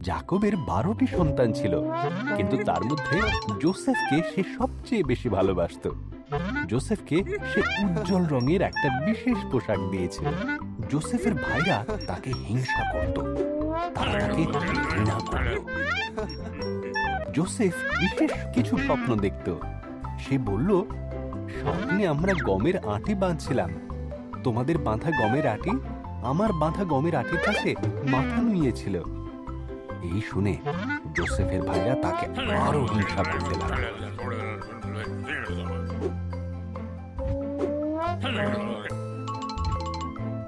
জাকবের 12টি সন্তান ছিল, কিন্তু তার মধ্যে যোসেফকে সে সবচেয়ে বেশি ভালোবাসত। যোসেফকে সে উজ্জ্বল রঙের একটা বিশেষ পোশাক দিয়েছিল। যোসেফের ভাইরা তাকে হিংসা করত, তারা তাকে ঘৃণা করত। যোসেফ বিশেষ কিছু স্বপ্ন দেখত। সে বলল, স্বপ্নে আমরা গমের আঁটি বাঁধছিলাম, তোমাদের বাঁধা গমের আঁটি আমার বাঁধা গমের আঁটির কাছে মাথা নুইয়েছিল। এই শুনে যোসেফের ভাইরা তাকে আরো হিংসা করতে লাগলো।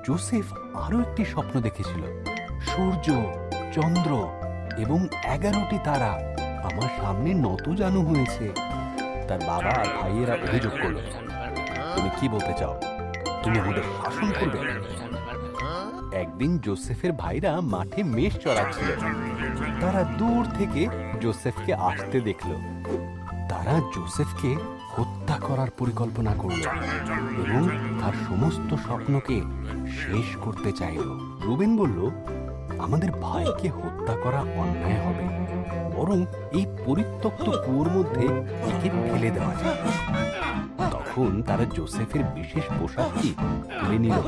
যোসেফ আরো একটি স্বপ্ন দেখেছিল, সূর্য, চন্দ্র এবং 11টি তারা আমার সামনে নতজানু হয়েছে। তার বাবা আর ভাইয়েরা অভিযোগ করল, তুমি কি বলতে চাও? তুমি আমাদের শাসন করবে? একদিন যোসেফের ভাইরা মাঠে মেষ চড়াচ্ছিল। তারা দূর থেকে যোসেফকে আসতে দেখল। তারা যোসেফকে হত্যা করার পরিকল্পনা করল এবং তার সমস্ত স্বপ্নকে শেষ করতে চাইল। রুবেন বলল, আমাদের ভাইকে হত্যা করা অন্যায় হবে, বরং এই পরিত্যক্ত কুয়োর মধ্যে একে ফেলে দেওয়া যায়। তখন তারা যোসেফের বিশেষ পোশাকটি তুলে নিল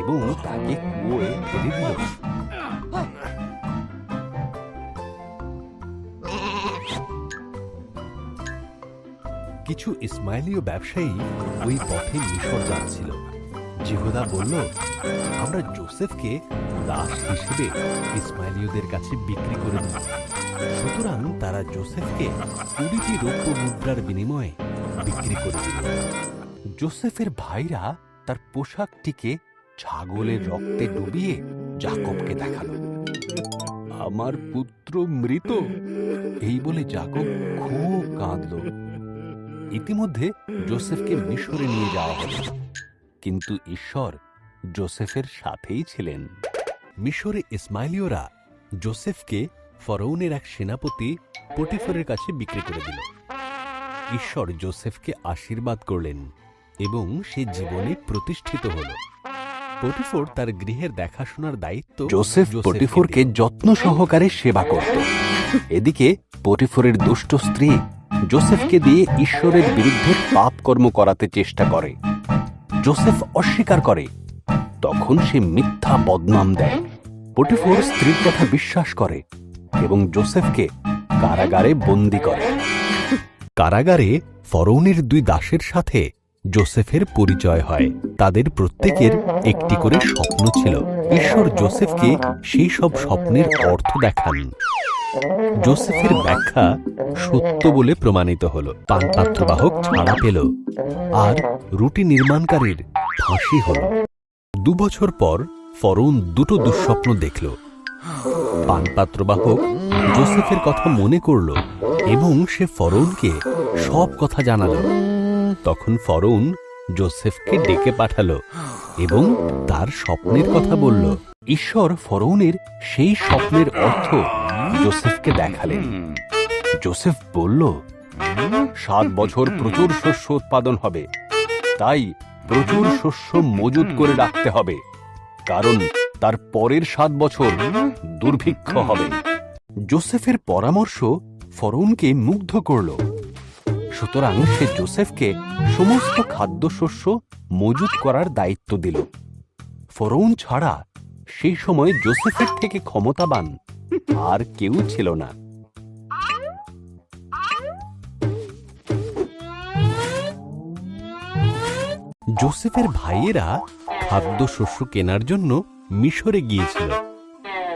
এবং তাকে কুয়োয় ফেলে দিল। কিছু ইসমাইলীয় ব্যবসায়ী ওই পথে মিশর যাচ্ছিল। জিহুদা বলল, আমরা যোসেফকে দাস হিসেবে ইসমাইলীয়দের কাছে বিক্রি করে দেব। সুতরাং তারা যোসেফকে 20টি রৌপ্য মুদ্রার বিনিময়ে বিক্রি করে দিল। যোসেফের ভাইরা তার পোশাকটিকে ছাগলের রক্তে ডুবিয়ে জাকবকে দেখালো। আমার পুত্র মৃত, এই বলে জাকব খুব কাঁদল। ইতিমধ্যে যোসেফকে মিশরে নিয়ে যাওয়া হলো, কিন্তু ঈশ্বর যোসেফের সাথেই ছিলেন। মিশরে ইসমাইলীয়রা যোসেফকে ফরৌনের এক সেনাপতি পটিফরের কাছে বিক্রি করে দিল। ঈশ্বর যোসেফকে আশীর্বাদ করলেন এবং সে জীবনে প্রতিষ্ঠিত হল। পটিফর তার গৃহের দেখাশোনার দায়িত্ব যোসেফ পটিফরকে যত্ন সহকারে সেবা করত। এদিকে পটিফরের দুষ্ট স্ত্রী যোসেফকে দিয়ে ঈশ্বরের বিরুদ্ধে পাপ কর্ম করাতে চেষ্টা করে। যোসেফ অস্বীকার করে। তখন সে মিথ্যা বদনাম দেয়। পটিফর স্ত্রীর কথা বিশ্বাস করে এবং যোসেফকে কারাগারে বন্দী করে। কারাগারে ফরৌনের 2 দাসের সাথে যোসেফের পরিচয় হয়। তাদের প্রত্যেকের একটি করে স্বপ্ন ছিল। ঈশ্বর যোসেফকে সেই সব স্বপ্নের অর্থ দেখান। যোসেফের ব্যাখ্যা সত্য বলে প্রমাণিত হল। পানপাত্রবাহক ছাড়া পেল আর রুটি নির্মাণকারীর ফাঁসি হল। 2 বছর পর ফরৌন 2টো দুঃস্বপ্ন দেখল। পানপাত্রবাহক যোসেফের কথা মনে করল এবং সে ফরৌনকে সব কথা জানাল। তখন ফরৌন যোসেফকে ডেকে পাঠালো এবং তার স্বপ্নের কথা বলল। ঈশ্বর ফরৌনের সেই স্বপ্নের অর্থ যোসেফকে দেখালেন। যোসেফ বলল, 7 বছর প্রচুর শস্য উৎপাদন হবে, তাই প্রচুর শস্য মজুত করে রাখতে হবে, কারণ তার পরের 7 বছর দুর্ভিক্ষ হবে। যোসেফের পরামর্শ ফরৌনকে মুগ্ধ করল। সুতরাং সে যোসেফকে সমস্ত খাদ্যশস্য মজুত করার দায়িত্ব দিল। ফরৌন ছাড়া সেই সময় যোসেফের থেকে ক্ষমতাবান আর কেউ ছিল না। যোসেফের ভাইয়েরা খাদ্যশস্য কেনার জন্য মিশরে গিয়েছিল।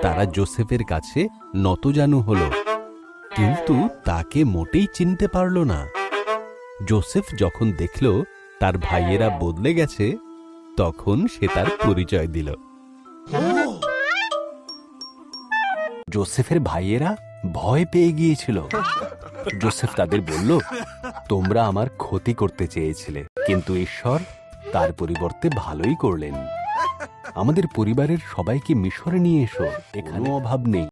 তারা যোসেফের কাছে নতজানু হল, কিন্তু তাকে মোটেই চিনতে পারল না। যোসেফ যখন দেখল তার ভাইয়েরা বদলে গেছে, তখন সে তার পরিচয় দিল। যোসেফের ভাইয়েরা ভয় পেয়ে গিয়েছিল। যোসেফ তাদের বলল, তোমরা আমার ক্ষতি করতে চেয়েছিলে, কিন্তু ঈশ্বর তার পরিবর্তে ভালোই করলেন। আমাদের পরিবারের সবাইকে মিশরে নিয়ে এসো, এখানে অভাব নেই।